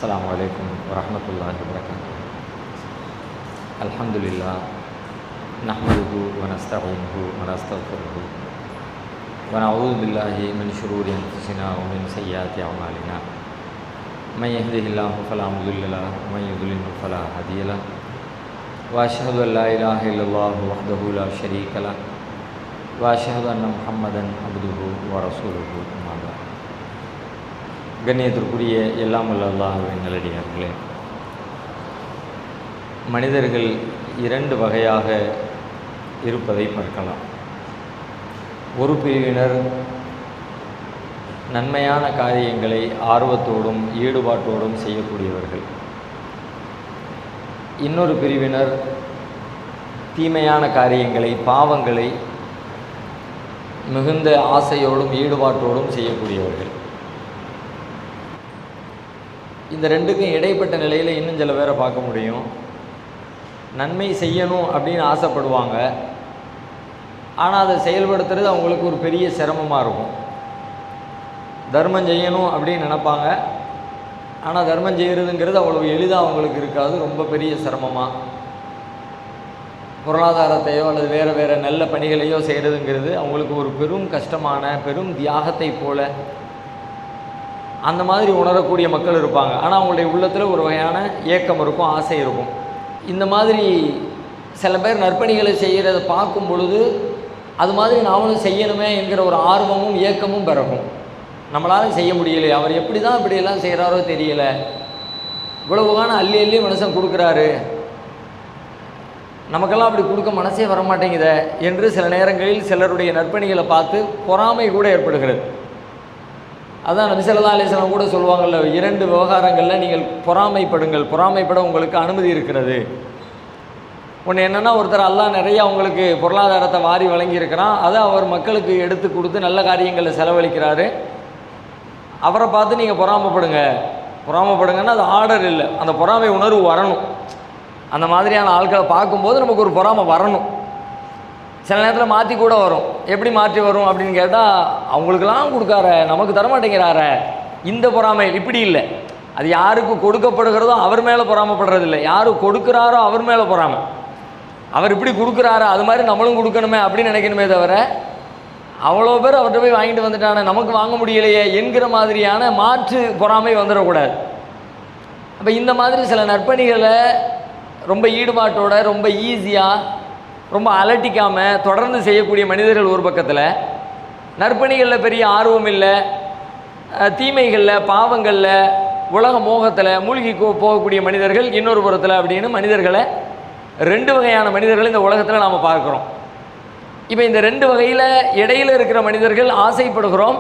Assalamualaikum warahmatullahi wabarakatuh. Alhamdulillah nahmaduhu wa nasta'inuhu wa nastaghfiruhu wa na'udzu billahi min shururi anfusina wa min sayyiati a'malina. May yahdihillahu fala mudilla lahu wa may yudlilhu fala hadiya lahu. Wa ashhadu an la ilaha illallah wahdahu la sharika lahu wa ashhadu anna Muhammadan abduhu wa rasuluhu. Amma ba'd. கண்ணியத்திற்குரிய எல்லாம் வல்ல அல்லாஹ்வின் நல்லடியார்களே, மனிதர்கள் இரண்டு வகையாக இருப்பதை பார்க்கலாம். ஒரு பிரிவினர் நன்மையான காரியங்களை ஆர்வத்தோடும் ஈடுபாட்டோடும் செய்யக்கூடியவர்கள். இன்னொரு பிரிவினர் தீமையான காரியங்களை, பாவங்களை மிகுந்த ஆசையோடும் ஈடுபாட்டோடும் செய்யக்கூடியவர்கள். இந்த ரெண்டுக்கும் இடைப்பட்ட நிலையில் இன்னும் சில பேரை பார்க்க முடியும். நன்மை செய்யணும் அப்படின்னு ஆசைப்படுவாங்க, ஆனால் அதை செயல்படுத்துறது அவங்களுக்கு ஒரு பெரிய சிரமமாக இருக்கும். தர்மம் செய்யணும் அப்படின்னு நினைப்பாங்க, ஆனால் தர்மம் செய்கிறதுங்கிறது அவ்வளவு எளிதாக அவங்களுக்கு இருக்காது, ரொம்ப பெரிய சிரமமாக. பொருளாதாரத்தையோ அல்லது வேறு நல்ல பணிகளையோ செய்கிறதுங்கிறது அவங்களுக்கு ஒரு பெரும் கஷ்டமான, பெரும் தியாகத்தை போல அந்த மாதிரி உணரக்கூடிய மக்கள் இருப்பாங்க. ஆனால் அவங்களுடைய உள்ளத்தில் ஒரு வகையான ஏக்கம் இருக்கும், ஆசை இருக்கும். இந்த மாதிரி சில பேர் நற்பணிகளை செய்கிறத பார்க்கும் பொழுது அது மாதிரி நாமளும் செய்யணுமே என்கிற ஒரு ஆர்வமும் ஏக்கமும் பிறக்கும். நம்மளால் செய்ய முடியலை, அவர் எப்படி தான் இப்படியெல்லாம் செய்கிறாரோ தெரியலை, இவ்வளவுகான அள்ளி அள்ளி மனுஷன் கொடுக்குறாரு, நமக்கெல்லாம் அப்படி கொடுக்க மனசே வரமாட்டேங்குதே என்று சில நேரங்களில் சிலருடைய நற்பணிகளை பார்த்து பொறாமை கூட ஏற்படுகிறது. அதான் நபி ஸல்லல்லாஹு அலைஹி வஸல்லம் கூட சொல்லுவாங்கள்ல, இரண்டு விவகாரங்களில் நீங்கள் பொறாமைப்படுங்கள், பொறாமைப்பட உங்களுக்கு அனுமதி இருக்கிறது. ஒன்று என்னென்னா, ஒருத்தர் அல்லாஹ் நிறைய அவங்களுக்கு பொருளாதாரத்தை வாரி வழங்கியிருக்கிறான், அதை அவர் மக்களுக்கு எடுத்து கொடுத்து நல்ல காரியங்களில் செலவழிக்கிறாரு. அவரை பார்த்து நீங்கள் பொறாமைப்படுங்கன்னா அது ஆர்டர் இல்லை, அந்த பொறாமை உணர்வு வரணும். அந்த மாதிரியான ஆட்களை பார்க்கும்போது நமக்கு ஒரு பொறாமை வரணும். சில நேரத்தில் மாற்றி கூட வரும். எப்படி மாற்றி வரும் அப்படின்னு கேட்டால், அவங்களுக்கெல்லாம் கொடுக்கார நமக்கு தரமாட்டேங்கிறார, இந்த பொறாமை. இப்படி இல்லை, அது யாருக்கு கொடுக்கப்படுகிறதோ அவர் மேலே பொறாமப்படுறதில்லை, யாரு கொடுக்குறாரோ அவர் மேலே பொறாமை. அவர் இப்படி கொடுக்குறாரா, அது மாதிரி நம்மளும் கொடுக்கணுமே அப்படின்னு நினைக்கணுமே தவிர, அவ்வளோ பேர் அவர்கிட்ட போய் வாங்கிட்டு வந்துட்டானே நமக்கு வாங்க முடியலையே என்கிற மாதிரியான மாற்று பொறாமை வந்துடக்கூடாது. அப்போ இந்த மாதிரி சில நற்பணிகளை ரொம்ப ஈடுபாட்டோட, ரொம்ப ஈஸியாக, ரொம்ப அலட்டிக்காமல் தொடர்ந்து செய்யக்கூடிய மனிதர்கள் ஒரு பக்கத்தில், நற்பணிகளில் பெரிய ஆர்வம் இல்லை, தீமைகளில், பாவங்களில், உலக மோகத்தில் மூழ்கி போகக்கூடிய மனிதர்கள் இன்னொரு புறத்தில் அப்படின்னு மனிதர்களை ரெண்டு வகையான மனிதர்கள் இந்த உலகத்தில் நாம் பார்க்குறோம். இப்போ இந்த ரெண்டு வகையில் இடையில் இருக்கிற மனிதர்கள் ஆசைப்படுகிறோம்,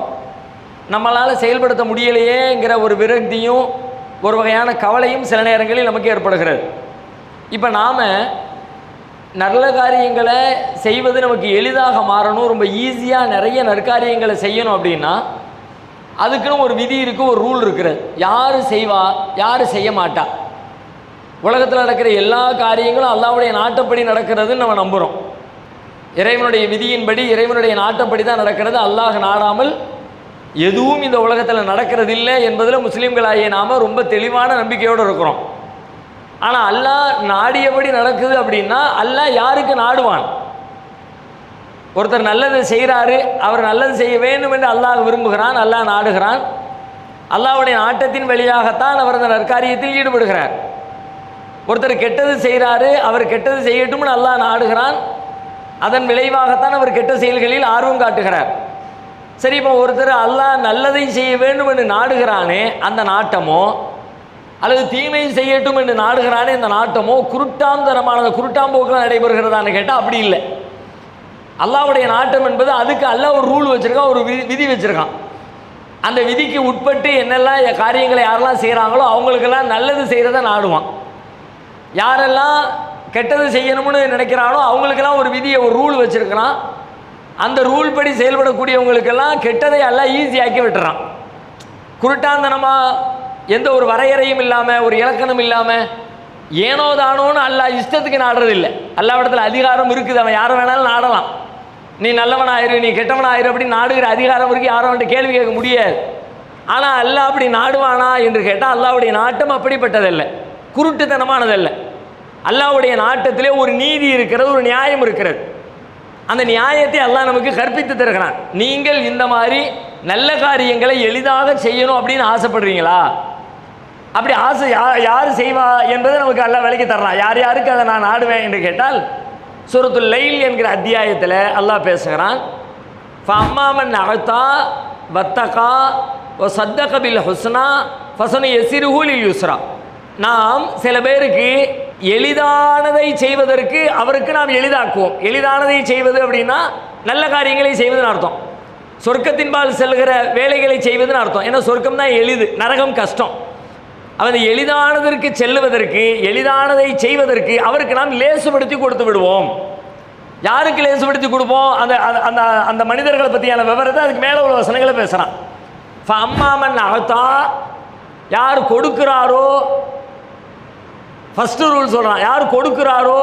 நம்மளால் செயல்படுத்த முடியலையேங்கிற ஒரு விரக்தியும் ஒரு வகையான கவலையும் சில நேரங்களில் நமக்கு ஏற்படுகிறது. இப்போ நாம் நல்ல காரியங்களை செய்வது நமக்கு எளிதாக மாறணும், ரொம்ப ஈஸியாக நிறைய நற்காரியங்களை செய்யணும் அப்படின்னா அதுக்குன்னு ஒரு விதி இருக்குது, ஒரு ரூல் இருக்கிறது. யார் செய்வா, யார் செய்ய மாட்டா. உலகத்தில் நடக்கிற எல்லா காரியங்களும் அல்லாஹ்வுடைய நாட்டப்படி நடக்கிறதுன்னு நம்ம நம்புகிறோம். இறைவனுடைய விதியின்படி, இறைவனுடைய நாட்டப்படி தான் நடக்கிறது. அல்லாஹ் நாடாமல் எதுவும் இந்த உலகத்தில் நடக்கிறதில்லை என்பதில் முஸ்லீம்களாகிய நாம் ரொம்ப தெளிவான நம்பிக்கையோடு இருக்கிறோம். ஆனால் அல்லாஹ் நாடியபடி நடக்குது அப்படின்னா அல்லாஹ் யாருக்கு நாடுவான்? ஒருத்தர் நல்லது செய்கிறாரு, அவர் நல்லது செய்ய வேண்டும் என்று அல்லாஹ் விரும்புகிறான், அல்லாஹ் நாடுகிறான். அல்லாஹ்வுடைய நாட்டத்தின் வழியாகத்தான் அவர் அந்த நற்காரியத்தில் ஈடுபடுகிறார். ஒருத்தர் கெட்டது செய்கிறாரு, அவர் கெட்டது செய்யட்டும்னு அல்லாஹ் நாடுகிறான், அதன் விளைவாகத்தான் அவர் கெட்ட செயல்களில் ஆர்வம் காட்டுகிறார். சரி, இப்போ ஒருத்தர் அல்லாஹ் நல்லதை செய்ய வேண்டும் என்று நாடுகிறானே, அந்த நாட்டமோ அல்லது தீமை செய்யட்டும் என்று நாடுகிறானே இந்த நாட்டமோ குருட்டாந்தரமானது, குருட்டாம்போக்கில் நடைபெறுகிறதான்னு கேட்டால் அப்படி இல்லை. அல்லாஹ்வுடைய நாட்டம் என்பது அதுக்கு அல்லாஹ் ஒரு ரூல் வச்சுருக்கான், ஒரு விதி வச்சுருக்கான். அந்த விதிக்கு உட்பட்டு என்னெல்லாம் காரியங்களை யாரெல்லாம் செய்கிறாங்களோ அவங்களுக்கெல்லாம் நல்லது செய்கிறத நாடுவான். யாரெல்லாம் கெட்டது செய்யணும்னு நினைக்கிறானோ அவங்களுக்கெல்லாம் ஒரு விதியை, ஒரு ரூல் வச்சுருக்கிறான். அந்த ரூல் படி செயல்படக்கூடியவங்களுக்கெல்லாம் கெட்டதை எல்லாம் ஈஸியாக்கி விட்டுறான். குருட்டாந்தனமாக எந்த ஒரு வரையறையும் இல்லாமல், ஒரு இலக்கணம் இல்லாமல், ஏனோ தானோன்னு அல்லாஹ் இஷ்டத்துக்கு நாடுறதில்லை. அல்லாஹ்விடத்தில் அதிகாரம் இருக்குது, அவன் யாரை வேணாலும் நாடலாம். நீ நல்லவனாயிரு, நீ கெட்டவனாயிரு அப்படின்னு நாடுகிற அதிகாரம் இருக்குது, யாரும் அவன்கிட்ட கேள்வி கேட்க முடியாது. ஆனால் அல்லாஹ் அப்படி நாடுவானா என்று கேட்டால் அல்லாஹ்வுடைய நாட்டம் அப்படிப்பட்டதல்ல, குருட்டுத்தனமானதல்ல. அல்லாஹ்வுடைய நாட்டத்திலே ஒரு நீதி இருக்கிறது, ஒரு நியாயம் இருக்கிறது. அந்த நியாயத்தை அல்லாஹ் நமக்கு கற்பித்து தருகிறான். நீங்கள் இந்த மாதிரி நல்ல காரியங்களை எளிதாக செய்யணும் அப்படின்னு ஆசைப்படுறீங்களா? அப்படி ஆசை யார் செய்வா என்பதை நமக்கு அல்லாஹ் விளக்கி தரலாம். யார் யாருக்கு அதை நான் நாடுவேன் என்று கேட்டால் சூரத்துல் லைல் என்கிற அத்தியாயத்தில் அல்லாஹ் பேசுகிறான். ஃபஅம்மாமன் அஅதா வத்தகா வ ஸத்தக பில் ஹுஸ்னா ஃபஸனுயஸ்ஸிருஹு லில் யுஸ்ரா. நாம் சில பேருக்கு எளிதானதை செய்வதற்கு அவருக்கு நாம் எளிதாக்குவோம். எளிதானதை செய்வது அப்படின்னா நல்ல காரியங்களை செய்வதுன்னு அர்த்தம். சொர்க்கத்தின்பால் செல்கிற வேலைகளை செய்வதுன்னு அர்த்தம். ஏன்னா சொர்க்கம் தான் எளிது, நரகம் கஷ்டம். அவன் எளிதானதற்கு செல்லுவதற்கு, எளிதானதை செய்வதற்கு அவருக்கு நாம் லேசுபடுத்தி கொடுத்து விடுவோம். யாருக்கு லேசுபடுத்தி கொடுப்போம்? அந்த அந்த அந்த மனிதர்களை பற்றியான விவரத்தை அதுக்கு மேலே உள்ள வசனங்களை பேசுகிறான். ஃபஅம்மாமன் அஅதா, யார் கொடுக்கிறாரோ, ஃபஸ்ட்டு ரூல் சொல்கிறான், யார் கொடுக்கிறாரோ.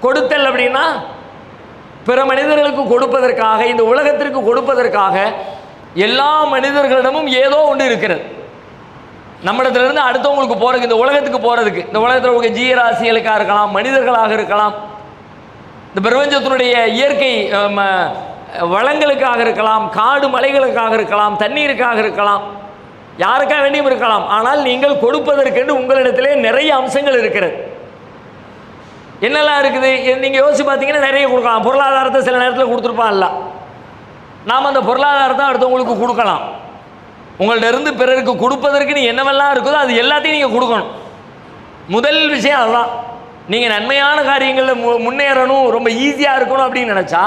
கொடுத்தல் அப்படின்னா பிற மனிதர்களுக்கு கொடுப்பதற்காக, இந்த உலகத்திற்கு கொடுப்பதற்காக எல்லா மனிதர்களிடமும் ஏதோ ஒன்று இருக்கிறது. நம்மிடத்திலிருந்து அடுத்தவங்களுக்கு போகிறதுக்கு, இந்த உலகத்துக்கு போகிறதுக்கு, இந்த உலகத்தில் உள்ள ஜீவராசிகளுக்காக இருக்கலாம், மனிதர்களாக இருக்கலாம், இந்த பிரபஞ்சத்தினுடைய இயற்கை வளங்களுக்காக இருக்கலாம், காடு மலைகளுக்காக இருக்கலாம், தண்ணீருக்காக இருக்கலாம், யாருக்காக வேண்டியும் இருக்கலாம். ஆனால் நீங்கள் கொடுப்பதற்கென்று உங்களிடத்திலே நிறைய அம்சங்கள் இருக்கிறது. என்னெல்லாம் இருக்குது நீங்கள் யோசிச்சு பார்த்தீங்கன்னா நிறைய கொடுக்கலாம். பொருளாதாரத்தை சில நேரத்தில் கொடுத்துருப்பான்ல, நாம் அந்த பொருளாதாரத்தை அடுத்தவங்களுக்கு கொடுக்கலாம். உங்கள்ட்ட இருந்து பிறருக்கு கொடுப்பதற்கு நீ என்னவெல்லாம் இருக்குதோ அது எல்லாத்தையும் நீங்கள் கொடுக்கணும். முதல் விஷயம் அதுதான். நீங்கள் நன்மையான காரியங்களில் முன்னேறணும், ரொம்ப ஈஸியாக இருக்கணும் அப்படின்னு நினச்சா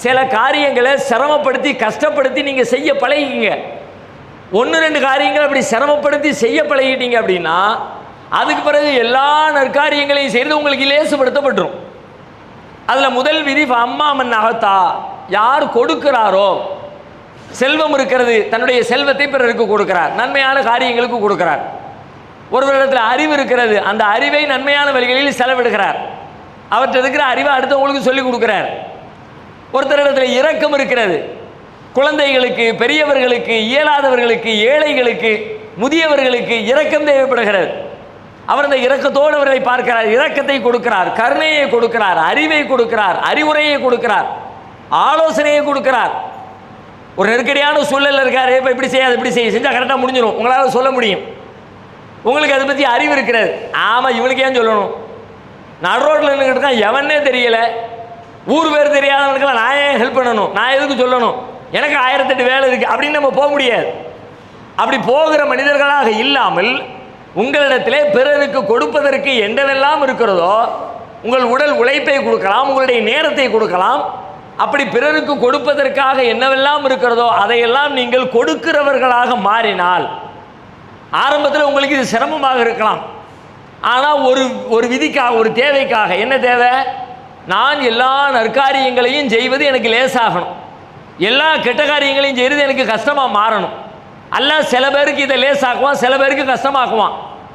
சில காரியங்களை சிரமப்படுத்தி கஷ்டப்படுத்தி நீங்கள் செய்ய பழகிங்க. 1-2 காரியங்களை அப்படி சிரமப்படுத்தி செய்ய பழகிட்டீங்க அப்படின்னா அதுக்கு பிறகு எல்லா நற்காரியங்களையும் செய்து உங்களுக்கு லேசுபடுத்தப்பட்டுரும். அதில் முதல் விதி ஃபஅம்மாமன் அஅதா, யார் கொடுக்கிறாரோ. செல்வம் இருக்கிறது, தன்னுடைய செல்வத்தை பிறருக்கு கொடுக்கிறார், நன்மையான காரியங்களுக்கு கொடுக்கிறார். ஒருவரிடத்தில் அறிவு இருக்கிறது, அந்த அறிவை நன்மையான வழிகளில் செலவிடுகிறார், அவற்றை இருக்கிற அறிவை அடுத்தவங்களுக்கு சொல்லிக் கொடுக்கிறார். ஒருத்தரிடத்தில் இரக்கம் இருக்கிறது, குழந்தைகளுக்கு, பெரியவர்களுக்கு, இயலாதவர்களுக்கு, ஏழைகளுக்கு, முதியவர்களுக்கு இரக்கம் தேவைப்படுகிறது. அவர் அந்த இரக்கத்தோடு அவர்களை பார்க்கிறார், இரக்கத்தை கொடுக்கிறார், கருணையை கொடுக்கிறார், அறிவை கொடுக்கிறார், அறிவுரையை கொடுக்கிறார், ஆலோசனையை கொடுக்கிறார். ஒரு நெருக்கடியான சூழலில் இருக்காரு, இப்போ இப்படி செய்யாது, இப்படி செஞ்சால் கரெக்டாக முடிஞ்சிடும், உங்களால் சொல்ல முடியும், உங்களுக்கு அதை பற்றி அறிவு இருக்கிறது. ஆமாம், இவனுக்கு ஏன் சொல்லணும்? நடு ரோட்டில் நின்றுக்கிட்டு இருக்கான், எவனே தெரியலை, ஊர் பேர் தெரியாதவனுக்கெல்லாம் நான் ஏன் ஹெல்ப் பண்ணணும், நான் எதுக்கு சொல்லணும், எனக்கு 1008 வேலை இருக்குது அப்படின்னு நம்ம போக முடியாது. அப்படி போகிற மனிதர்களாக இல்லாமல் உங்களிடத்திலே பிறருக்கு கொடுப்பதற்கு என்னவெல்லாம் இருக்கிறதோ, உங்கள் உடல் உழைப்பை கொடுக்கலாம், உங்களுடைய நேரத்தை கொடுக்கலாம். அப்படி பிறருக்கு கொடுப்பதற்காக என்னவெல்லாம் இருக்கிறதோ அதையெல்லாம் நீங்கள் கொடுக்கிறவர்களாக மாறினால், ஆரம்பத்தில் உங்களுக்கு இது சிரமமாக இருக்கலாம். ஆனால் ஒரு விதிக்காக, ஒரு தேவைக்காக, என்ன தேவை? நான் எல்லா நற்காரியங்களையும் செய்வது எனக்கு லேசாகணும், எல்லா கெட்ட காரியங்களையும் செய்வது எனக்கு கஷ்டமாக மாறணும். அல்லாஹ் சில பேருக்கு இதை லேசாக்குவான், சில பேருக்கு கஷ்டமாக்குவான்.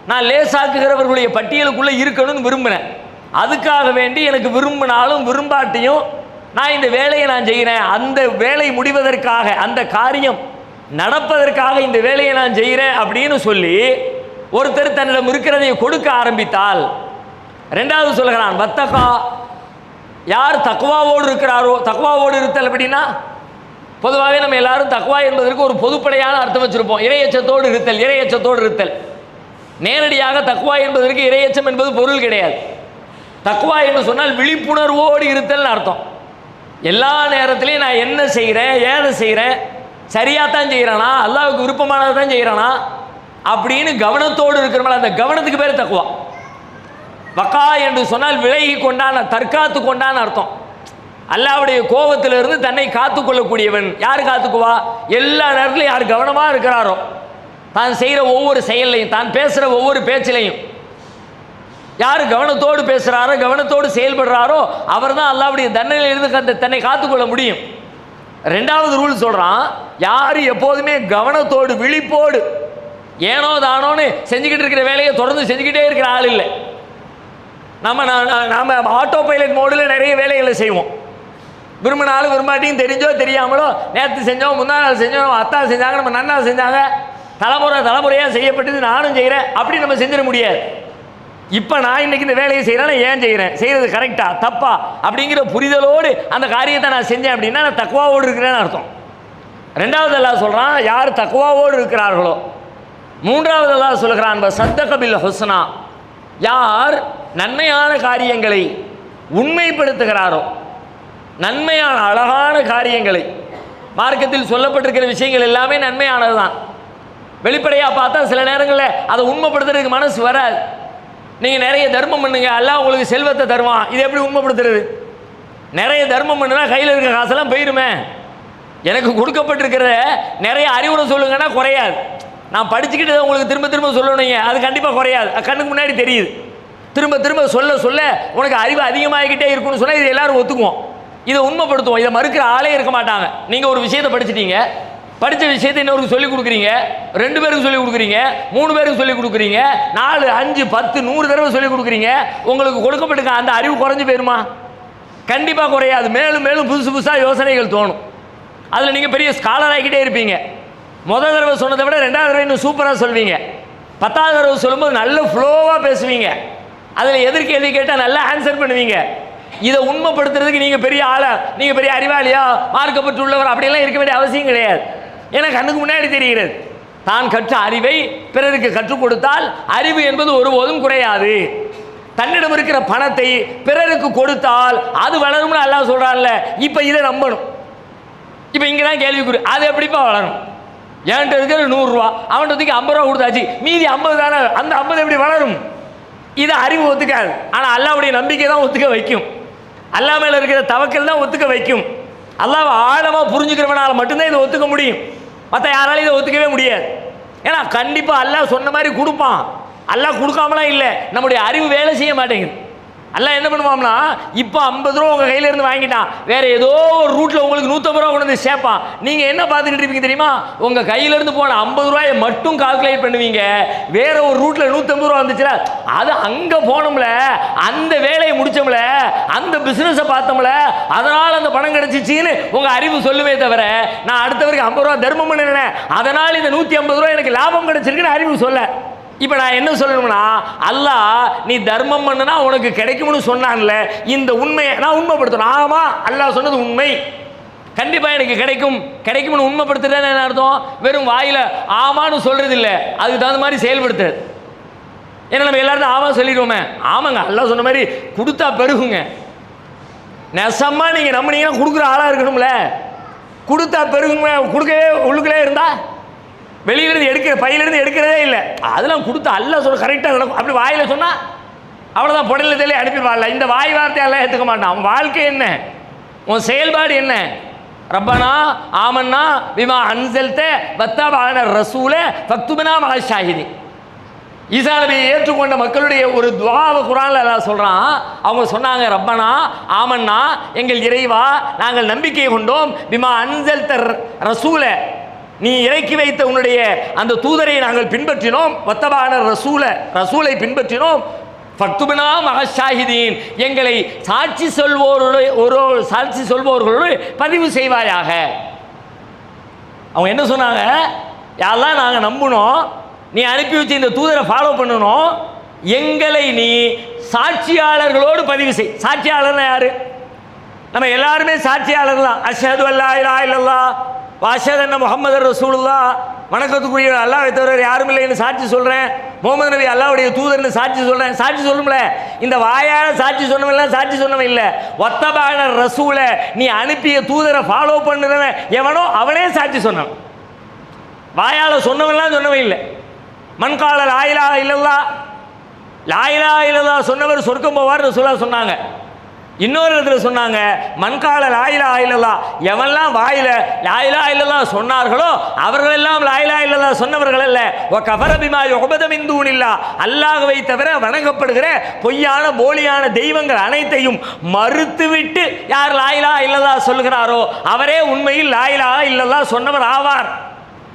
நான் லேசாக்குகிறவர்களுடைய பட்டியலுக்குள்ளே இருக்கணும்னு விரும்பினேன். அதுக்காக வேண்டி எனக்கு விரும்பினாலும் விரும்பாட்டியும் நான் இந்த வேலையை நான் செய்கிறேன், அந்த வேலை முடிவதற்காக, அந்த காரியம் நடப்பதற்காக இந்த வேலையை நான் செய்கிறேன் அப்படின்னு சொல்லி ஒருத்தர் தன்னிடம் இருக்கிறதை கொடுக்க ஆரம்பித்தால், ரெண்டாவது சொல்கிறான் வத்தகா, யார் தக்வாவோடு இருக்கிறாரோ. தக்வாவோடு இருத்தல் அப்படின்னா பொதுவாகவே நம்ம எல்லாரும் தக்வா என்பதற்கு ஒரு பொதுப்படையான அர்த்தம் வச்சுருப்போம். இறையச்சத்தோடு இருத்தல், இறையச்சத்தோடு இருத்தல். நேரடியாக தக்வா என்பதற்கு இறையச்சம் என்பது பொருள் கிடையாது. தக்வா என்று சொன்னால் விழிப்புணர்வோடு இருத்தல்னு அர்த்தம். எல்லா நேரத்திலையும் நான் என்ன செய்கிறேன், ஏதை செய்கிறேன், சரியாக தான் செய்கிறேனா, அல்லாஹ்வுக்கு விருப்பமானதை தான் செய்கிறேனா அப்படின்னு கவனத்தோடு இருக்கிறனால அந்த கவனத்துக்கு பேர் தக்வா. வக்கா என்று சொன்னால் விலகி கொண்டான, தற்காத்து கொண்டான்னு அர்த்தம். அல்லாஹ்வுடைய கோபத்திலிருந்து தன்னை காத்துக்கொள்ளக்கூடியவன். யார் காத்துக்குவா? எல்லா நேரத்திலையும் யார் கவனமாக இருக்கிறாரோ, தான் செய்கிற ஒவ்வொரு செயலையும், தான் பேசுகிற ஒவ்வொரு பேச்சிலையும் யார் கவனத்தோடு பேசுகிறாரோ, கவனத்தோடு செயல்படுறாரோ அவர் தான் அல்லாஹ்வுடைய தண்டனையிலிருந்து தன்னை காத்துக்கொள்ள முடியும். ரெண்டாவது ரூல் சொல்கிறான், யார் எப்போதுமே கவனத்தோடு விழிப்போடு ஏனோ தானோன்னு செஞ்சுக்கிட்டு இருக்கிற வேலையை தொடர்ந்து செஞ்சுக்கிட்டே இருக்கிற ஆள் இல்லை. நாம் ஆட்டோ பைலட் மோடில் நிறைய வேலைகளை செய்வோம். விரும்பினாலும் விரும்பாட்டியும் தெரிஞ்சோ தெரியாமலோ நேற்று செஞ்சோம், முந்தா நாள் செஞ்சோம், அத்தா செஞ்சாங்க, நம்ம நன்னாள் செஞ்சாங்க, தலைமுறையாக செய்யப்பட்டது நானும் செய்கிறேன் அப்படி நம்ம செஞ்சிட முடியாது. இப்போ நான் இன்னைக்கு இந்த வேலையை செய்கிறேன், ஏன் செய்கிறேன், செய்கிறது கரெக்டா தப்பா அப்படிங்கிற புரிதலோடு அந்த காரியத்தை நான் செஞ்சேன் அப்படின்னா நான் தக்குவாவோடு இருக்கிறேன்னு அர்த்தம். ரெண்டாவது அல்லாஹ் சொல்கிறான் யார் தக்குவாவோடு இருக்கிறார்களோ. மூன்றாவது அல்லாஹ் சொல்கிறான் சத்தக பில் ஹுஸ்னா, யார் நன்மையான காரியங்களை உண்மைப்படுத்துகிறாரோ, நன்மையான அழகான காரியங்களை, மார்க்கத்தில் சொல்லப்பட்டிருக்கிற விஷயங்கள் எல்லாமே நன்மையானது தான். வெளிப்படையாக பார்த்தா சில நேரங்களில் அதை உண்மைப்படுத்துறதுக்கு மனசு வராது. நீங்கள் நிறைய தர்மம் பண்ணுங்க, அல்லாஹ் உங்களுக்கு செல்வத்தை தருவான், இது எப்படி உண்மைப்படுத்துறது? நிறைய தர்மம் பண்ணுனா கையில் இருக்கிற காசெல்லாம் போயிருமே. எனக்கு கொடுக்கப்பட்டிருக்கிற நிறைய அறிவுரை சொல்லுங்கன்னா குறையாது. நான் படிச்சுக்கிட்டு உங்களுக்கு திரும்ப திரும்ப சொல்லணுங்க, அது கண்டிப்பாக குறையாது, கண்ணுக்கு முன்னாடி தெரியுது. திரும்ப திரும்ப சொல்ல சொல்ல உனக்கு அறிவு அதிகமாகிக்கிட்டே இருக்குன்னு சொன்னால் இது எல்லாரும் ஒத்துக்குவோம், இதை உண்மைப்படுத்துவோம், இதை மறுக்கிற ஆளே இருக்க மாட்டாங்க. நீங்கள் ஒரு விஷயத்தை படிச்சிட்டீங்க, படித்த விஷயத்தை இன்னொருக்கு சொல்லிக் கொடுக்குறீங்க, 2 பேருக்கு சொல்லிக் கொடுக்குறீங்க, 3 பேருக்கு சொல்லிக் கொடுக்குறீங்க, 4, 5, 10, 100 தடவை சொல்லிக் கொடுக்குறீங்க, உங்களுக்கு கொடுக்கப்பட்டிருக்க அந்த அறிவு குறைஞ்சு போயிருமா? கண்டிப்பாக குறையாது. மேலும் மேலும் புதுசு புதுசாக யோசனைகள் தோணும். அதில் நீங்கள் பெரிய ஸ்காலர் ஆகிக்கிட்டே இருப்பீங்க. முதல் தடவை சொன்னதை விட 2வது தடவை இன்னும் சூப்பராக சொல்வீங்க. 10வது தடவை சொல்லும்போது நல்ல ஃப்ளோவாக பேசுவீங்க. அதில் எதிர்கேள்வி கேட்டால் நல்லா ஆன்சர் பண்ணுவீங்க. இதை உண்மைப்படுத்துறதுக்கு நீங்கள் பெரிய ஆளா, நீங்கள் பெரிய அறிவாளியா, மார்க்கப்பட்டு உள்ளவர் அப்படியெல்லாம் இருக்க வேண்டிய அவசியம் கிடையாது. ஏன்னா கண்ணுக்கு முன்னாடி தெரிகிறது. தான் கற்ற அறிவை பிறருக்கு கற்றுக் கொடுத்தால் அறிவு என்பது ஒருபோதும் குறையாது. தன்னிடம் இருக்கிற பணத்தை பிறருக்கு கொடுத்தால் அது வளரும்னு அல்லாஹ் சொல்கிறான்ல. இப்போ இதை நம்பணும். இப்போ இங்கே தான் கேள்விக்குறி, அது எப்படிப்பா வளரும்? என்கிட்ட இருக்கிற 100 ரூபா, அவன்கிட்ட தூக்கி 50 ரூபா கொடுத்தாச்சு, மீதி 50 தானே, அந்த 50 எப்படி வளரும்? இதை அறிவு ஒத்துக்காது. ஆனால் அல்லாஹ்வுடைய நம்பிக்கை தான் ஒத்துக்க வைக்கும். அல்லாஹ் மேலே இருக்கிற தவக்கல் தான் ஒத்துக்க வைக்கும். அல்லாஹ் ஆழமாக புரிஞ்சுக்கிறவனால மட்டும்தான் இதை ஒத்துக்க முடியும். மற்ற யாராலையும் இதை ஒத்துக்கவே முடியாது. ஏன்னா கண்டிப்பாக அல்லாஹ் சொன்ன மாதிரி கொடுப்பான். அல்லாஹ் கொடுக்காமலாம் இல்லை, நம்முடைய அறிவு வேலை செய்ய மாட்டேங்குது. அல்லாஹ் என்ன பண்ணுவான்னா, இப்போ 50 ரூபா உங்கள் கையிலேருந்து வாங்கிட்டான், வேறு ஏதோ ஒரு ரூட்டில் உங்களுக்கு 150 ரூபா கொண்டு வந்து சேர்ப்பான். நீங்கள் என்ன பார்த்துக்கிட்டு இருப்பீங்க தெரியுமா? உங்கள் கையிலேருந்து போன 50 ரூபாயை மட்டும் கால்குலேட் பண்ணுவீங்க. வேற ஒரு ரூட்டில் 150 ரூபா வந்துச்சுல, அது அங்கே போனோம்ல, அந்த வேலையை முடிச்சோம்ல, அந்த பிஸ்னஸை பார்த்தோம்ல, அதனால் அந்த பணம் கிடச்சிச்சின்னு உங்கள் அறிவு சொல்லுவே தவிர, நான் அடுத்தவருக்கு 50 ரூபா தர்மம் பண்ணினேன், அதனால் இந்த 150 ரூபா எனக்கு லாபம் கிடச்சிருக்குன்னு அறிவு சொல்ல. இப்போ நான் என்ன சொல்லணும்னா, அல்லாஹ் நீ தர்மம் பண்ணுனா உனக்கு கிடைக்கும்னு சொன்னான்ல, இந்த உண்மையை நான் உண்மைப்படுத்தணும். ஆமாம், அல்லாஹ் சொன்னது உண்மை, கண்டிப்பாக எனக்கு கிடைக்கும்னு உண்மைப்படுத்துறேன்னு என்ன அர்த்தம்? வெறும் வாயில் ஆமான்னு சொல்கிறது இல்லை, அதுக்கு தகுந்த மாதிரி செயல்படுத்துறது. ஏன்னா நம்ம எல்லாரும் ஆமாம் சொல்லிடுவோமே. ஆமாங்க, அல்லாஹ் சொன்ன மாதிரி கொடுத்தா பெருகுங்க. நெசமாக நீங்கள் நம்பினீங்கன்னா கொடுக்குற ஆளாக இருக்கணும்ல. கொடுத்தா பெருகுங்க, கொடுக்கவே உள்ளுக்குள்ளே இருந்தால் வெளியிலிருந்து எடுக்கிற பையிலிருந்து எடுக்கிறதே இல்லை. அதெல்லாம் கொடுத்து அல்லாஹ் சொல்ல கரெக்டாக நடக்கும். அப்படி வாயில் சொன்னால் அவ்வளோதான், புடலில் தெரிய அனுப்பிடுவாள்ல. இந்த வாய் வார்த்தை எல்லாம் ஏற்றுக்க மாட்டான். அவன் வாழ்க்கை என்ன, உன் செயல்பாடு என்ன? ரப்பனா ஆமன்னா பிமா அன்சல்த வத்தபஅன ரசூல ஃபக்துபினா மஅ ஷாஹிதி. ஈசா நபியை ஏற்றுக்கொண்ட மக்களுடைய ஒரு துஆவை குர்ஆன்ல அல்லாஹ் சொல்கிறான். அவங்க சொன்னாங்க, ரப்பனா ஆமன்னா, எங்கள் இறைவா நாங்கள் நம்பிக்கை கொண்டோம், பிமா அன்சல்த ரசூல, நீ இறக்கி வைத்த உன்னுடைய அந்த தூதரை நாங்கள் பின்பற்றினோம், வத்தபான ரசூலை பின்பற்றினோம், ஃபக்துபினா மஅ ஷாஹிதீன், எங்களை சாட்சி சொல்வோர்களோடு பதிவு செய்வாயாக. அவங்க என்ன சொன்னாங்க? யாரெல்லாம் நாங்கள் நம்பணும், நீ அனுப்பி வச்சு இந்த தூதரை ஃபாலோ பண்ணணும், எங்களை நீ சாட்சியாளர்களோடு பதிவு செய். சாட்சியாளர்னா யாரு? நம்ம எல்லாருமே சாட்சியாளர் தான். அஷ்ஹது அல்லா இலாஹா இல்லல்லாஹ் வாஷஹது அன்ன முஹம்மது ரசூலுல்லாஹ், வணக்கத்துக்குரிய அல்லாஹ்வை தவிர யாரும் இல்லைன்னு சாட்சி சொல்கிறேன், முகமது நபி அல்லாஹ்வுடைய தூதர்னு சாட்சி சொல்கிறேன். சாட்சி சொல்லும்ல, இந்த வாயால் சாட்சி சொன்னவன் சாட்சி சொன்னவன் இல்லை. வத்தபான ரசூல, நீ அனுப்பிய தூதரை ஃபாலோ பண்ணுறவன் எவனோ அவனே சாட்சி சொன்னவன். வாயால் சொன்னவன்லாம் சொன்னவன் இல்லை. மன்கால லா இலாஹா இல்லல்லாஹ், லா இலாஹா இல்லல்லாஹ் சொன்னவர் சொர்க்கம் போவார் ரசூலுல்லாஹ் சொன்னாங்க. இன்னொரு இடத்துல சொன்னாங்க, மன்கால லா இலாஹா இல்லல்லாஹ், எவெல்லாம் வாயில லா இலாஹா இல்லல்லாஹ் சொன்னார்களோ அவர்களெல்லாம் லா இலாஹா இல்லல்லாஹ் சொன்னவர்கள் அல்ல. வ கஃபர பிமா யுஅபது மின் தூனில்லாஹ், அல்லாஹ்வை தவிர வணங்கப்படுகிற பொய்யான போலியான தெய்வங்கள் அனைத்தையும் மறுத்துவிட்டு யார் லா இலாஹா இல்லல்லாஹ் சொல்கிறாரோ அவரே உண்மையில் லா இலாஹா இல்லல்லாஹ் சொன்னவர் ஆவார்.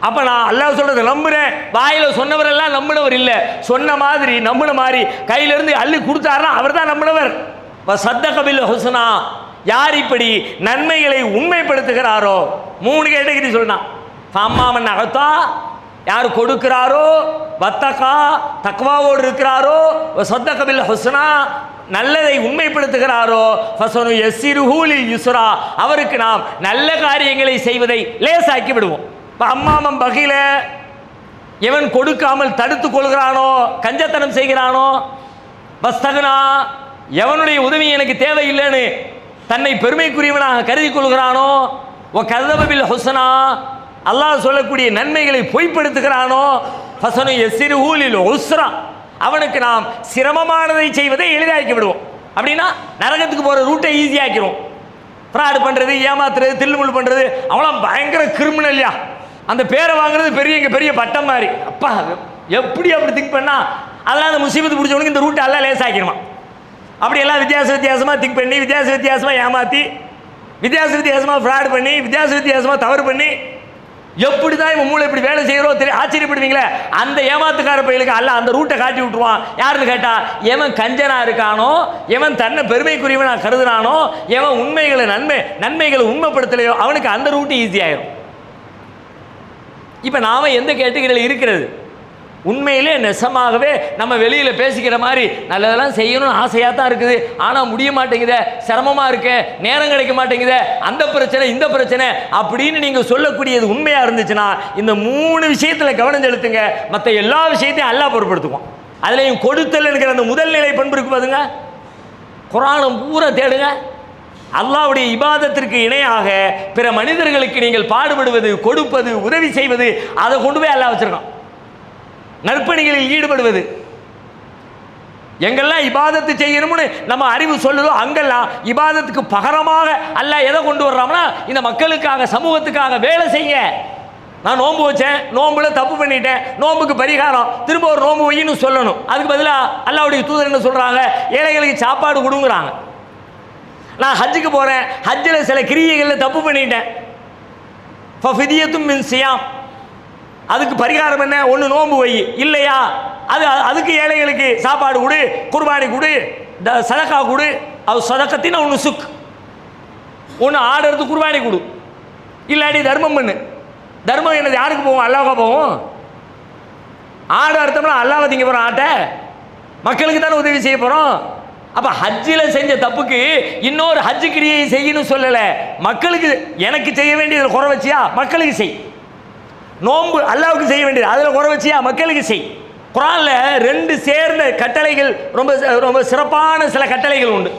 அப்போ நான் அல்லாஹ் சொல்கிறத நம்புகிறேன், வாயில் சொன்னவரெல்லாம் நம்பினவர் இல்லை. சொன்ன மாதிரி நம்பின மாதிரி கையிலேருந்து அள்ளி கொடுத்தாருன்னா அவர் தான் நம்பினவர். சத்தக பில் ஹுஸ்னா, யார் இப்படி நன்மைகளை உண்மைப்படுத்துகிறாரோ 3 கேட்டகரி சொன்னான். அம்மாமன் அகத்தா, யார் கொடுக்கிறாரோ, வத்தகா தக்வாவோடு இருக்கிறாரோ, சத்தகபில் ஹுஸ்னா நல்லதை உண்மைப்படுத்துகிறாரோ, ஃபஸனு யஸ்ஸிருஹு லில் யுஸ்ரா அவருக்கு நாம் நல்ல காரியங்களை செய்வதை லேசாக்கி விடுவோம். அம்மாமன் பகில எவன் கொடுக்காமல் தடுத்து கொள்கிறானோ, கஞ்சத்தனம் செய்கிறானோ, வஸ்தகனா எவனுடைய உதவி எனக்கு தேவையில்லைன்னு தன்னை பெருமைக்குரியவனாக கருதி கொள்கிறானோ, ஓ கதபில் ஹுஸ்னா அல்லாஹ் சொல்லக்கூடிய நன்மைகளை பொய்ப்படுத்துகிறானோ, ஃபஸனு யஸ்ஸிருஹு லில் உஸ்ரா அவனுக்கு நாம் சிரமமானதை செய்வதை எளிதாக்கி விடுவோம். அப்படின்னா நரகத்துக்கு போகிற ரூட்டை ஈஸியாக்கிடுவோம். ஃப்ராடு பண்ணுறது, ஏமாத்துறது, தில்லுமுள்ளு பண்ணுறது அவங்களாம் பயங்கர கிரிமினல்யா. அந்த பேரை வாங்குறது பெரிய பட்டம் மாதிரி. அப்பா எப்படி அப்படி திங்க் பண்ணா அதெல்லாம் அந்த முசீபத்து பிடிச்சவனுக்கு இந்த ரூட்டை எல்லாம் லேசாக்கிடுவான். அப்படியெல்லாம் வித்தியாசமாக திங்க் பண்ணி வித்தியாசமாக ஏமாற்றி வித்தியாசமாக ஃப்ராட் பண்ணி வித்தியாசமாக தவறு பண்ணி எப்படி தான் இவன் மூளை இப்படி வேலை செய்கிறோ தெரியும் ஆச்சரியப்படுவீங்களே. அந்த ஏமாத்துக்கார பையலுக்கு அல்ல அந்த ரூட்டை காட்டி விட்டுருவான். யாருன்னு கேட்டால் எவன் கஞ்சனா இருக்கானோ, எவன் தன்னை பெருமைக்குரியவனாக கருதுனானோ, எவன் நன்மைகளை உண்மைப்படுத்தலையோ அவனுக்கு அந்த ரூட்டு ஈஸியாயிரும். இப்போ நாம் எந்த கேட்டகரியில் இருக்கிறது? உண்மையிலே நெசமாகவே நம்ம வெளியில் பேசிக்கிற மாதிரி நல்லதெல்லாம் செய்யணும்னு ஆசையாக தான் இருக்குது, ஆனால் முடிய மாட்டேங்குதே, சிரமமாக இருக்கு, நேரம் கிடைக்க மாட்டேங்குதே, அந்த பிரச்சனை இந்த பிரச்சனை அப்படின்னு நீங்கள் சொல்லக்கூடியது உண்மையாக இருந்துச்சுன்னா இந்த 3 விஷயத்தில் கவனம் செலுத்துங்க. மற்ற எல்லா விஷயத்தையும் அல்லாஹ் பொறுப்படுத்துவோம். அதுலேயும் கொடுத்தல் என்கிற அந்த முதல் நிலை பண்பு இருக்கு பாருங்க. குர்ஆன் பூரா தேடுங்க. அல்லாஹ்வுடைய இபாதத்திற்கு இணையாக பிற மனிதர்களுக்கு நீங்கள் பாடுபடுவது, கொடுப்பது, உதவி செய்வது, அதை கொண்டு போய் அல்லாஹ் வச்சிருக்கான். நற்பணிகளில் ஈடுபடுவது, எங்கெல்லாம் இபாதத்து செய்யணும்னு நம்ம அறிவு சொல்லுதோ அங்கெல்லாம் இபாதத்துக்கு பகரமாக அல்லாஹ் எதை கொண்டு வர்றாங்கன்னா இந்த மக்களுக்காக சமூகத்துக்காக வேலை செய்ய. நான் நோன்பு வச்சேன், நோன்புல தப்பு பண்ணிட்டேன், நோன்புக்கு பரிகாரம் திரும்ப ஒரு நோன்பு வையின்னு சொல்லணும். அதுக்கு பதிலாக அல்லாஹ்வுடைய தூதர் என்ன சொல்றாங்க? ஏழைகளுக்கு சாப்பாடு கொடுங்குறாங்க. நான் ஹஜ்ஜுக்கு போறேன், ஹஜ்ஜில் சில கிரியைகளில் தப்பு பண்ணிட்டேன், ஃபஃபிதியத்தும் மின் சியாம் அதுக்கு பரிகாரம் என்ன? ஒன்று நோன்பு வை, இல்லையா அதுக்கு ஏழைகளுக்கு சாப்பாடு கொடு, குர்பானி கொடு, சதக்கா கொடு. அது சதக்கத்தின் ஒன்று சுக், ஒன்று ஆடுறது குர்பானி கொடு, இல்லாட்டி தர்மம் பண்ணு. தர்மம் என்னது? யாருக்கு போவோம்? அல்லாஹ்வா போவோம். ஆடு அர்த்தம்னா அல்லாஹ்வை திங்க போகிறோம், ஆட்டை மக்களுக்கு தானே உதவி செய்ய போகிறோம். அப்போ ஹஜ்ஜில் செஞ்ச தப்புக்கு இன்னொரு ஹஜ்ஜு கிரியை செய்யணும் சொல்லலை, மக்களுக்கு. எனக்கு செய்ய வேண்டியதில் குறை வச்சியா? மக்களுக்கு செய். நோன்பு அல்லாஹ்வுக்கு செய்ய வேண்டியது, அதில் குறை வச்சியா? மக்களுக்கு செய். குர்ஆன்ல 2 சேர்ந்த கட்டளைகள், ரொம்ப ரொம்ப சிறப்பான சில கட்டளைகள் உண்டு.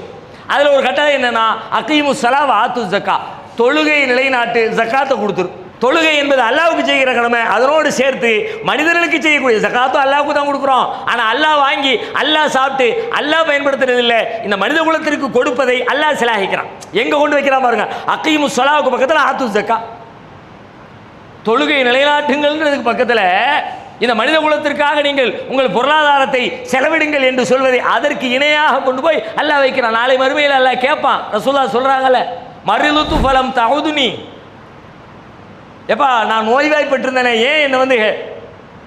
அதில் ஒரு கட்டளை என்னன்னா, அகீமு ஸலா வ ஆத்து ஸக்கா, தொழுகை நிலைநாட்டு, ஜக்காத்தை கொடுத்துரு. தொழுகை என்பது அல்லாஹ்வுக்கு செய்கிற கடமை, அதனோடு சேர்த்து மனிதர்களுக்கு செய்யக்கூடிய ஜக்காத்தும் அல்லாஹ்வுக்கு தான் கொடுக்குறோம். ஆனால் அல்லாஹ் வாங்கி அல்லாஹ் சாப்பிட்டு அல்லாஹ் பயன்படுத்துறது இல்லை, இந்த மனித குலத்திற்கு கொடுப்பதை அல்லாஹ் சிலாகிக்கிறான். எங்கே கொண்டு வைக்கிறான் பாருங்க, அகீமு ஸலாவுக்கு பக்கத்தில் ஆத்து ஸக்கா, தொழுகை நிலைநாட்டுங்கள்ன்றதுக்கு பக்கத்தில் இந்த மனித குலத்திற்காக நீங்கள் உங்கள் பொருளாதாரத்தை செலவிடுங்கள் என்று சொல்வதை அதற்கு இணையாக கொண்டு போய் அல்லாஹ் வைக்கிறான். நாளை மறுமையில் அல்லாஹ் கேட்பான். ரசூலுல்லாஹ் சொல்றாங்கல்ல, மரிலுத்து ஃபலம் தவுதுனி, எப்பா நான் நோய்வாய்ப்பட்டிருந்தேனே, ஏன் என்னை வந்து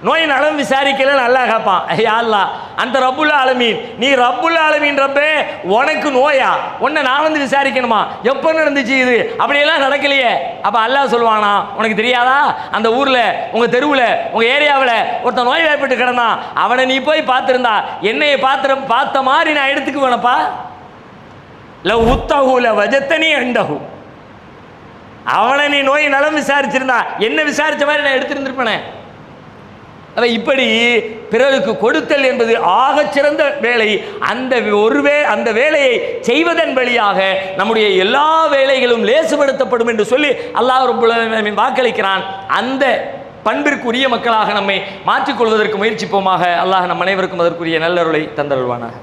நோய் நலம் விசாரிக்கலன்னு அல்லாஹ் கேட்பான். யா அல்லாஹ் அந்த ரப்புல் ஆலமீன், நீ ரப்புல் ஆலமீன் ரப்பே, உனக்கு நோயா? உன்னை நான் வந்து விசாரிக்கணுமா? எப்போ நடந்துச்சு இது? அப்படியெல்லாம் நடக்கலையே. அப்போ அல்லாஹ் சொல்லுவானா, உனக்கு தெரியாதா? அந்த ஊரில், உங்கள் தெருவில், உங்கள் ஏரியாவில் ஒருத்தன் நோய்வாய்ப்பட்டு கிடந்தான், அவனை நீ போய் பார்த்துருந்தா என்னையை பார்த்த மாதிரி நான் எடுத்துக்குவேனப்பா. லவ் உத்தஹூல வஜத்தனி அண்டஹு, அவனை நீ நோய் நலம் விசாரிச்சிருந்தா என்ன விசாரித்த மாதிரி நான் எடுத்திருந்திருப்பேனே. அதை இப்படி பிறருக்கு கொடுத்தல் என்பது ஆகச்சிறந்த வேலை. அந்த வேலையை செய்வதன் வழியாக நம்முடைய எல்லா வேலைகளும் லேசுபடுத்தப்படும் என்று சொல்லி அல்லாஹ் ரப்புல் ஆலமீன் வாக்களிக்கிறான். அந்த பண்பிற்குரிய மக்களாக நம்மை மாற்றிக்கொள்வதற்கு முயற்சிப்போமாக. அல்லாஹ் நம் அனைவருக்கும் அதற்குரிய நல்லருளை தந்தருள்வானாக.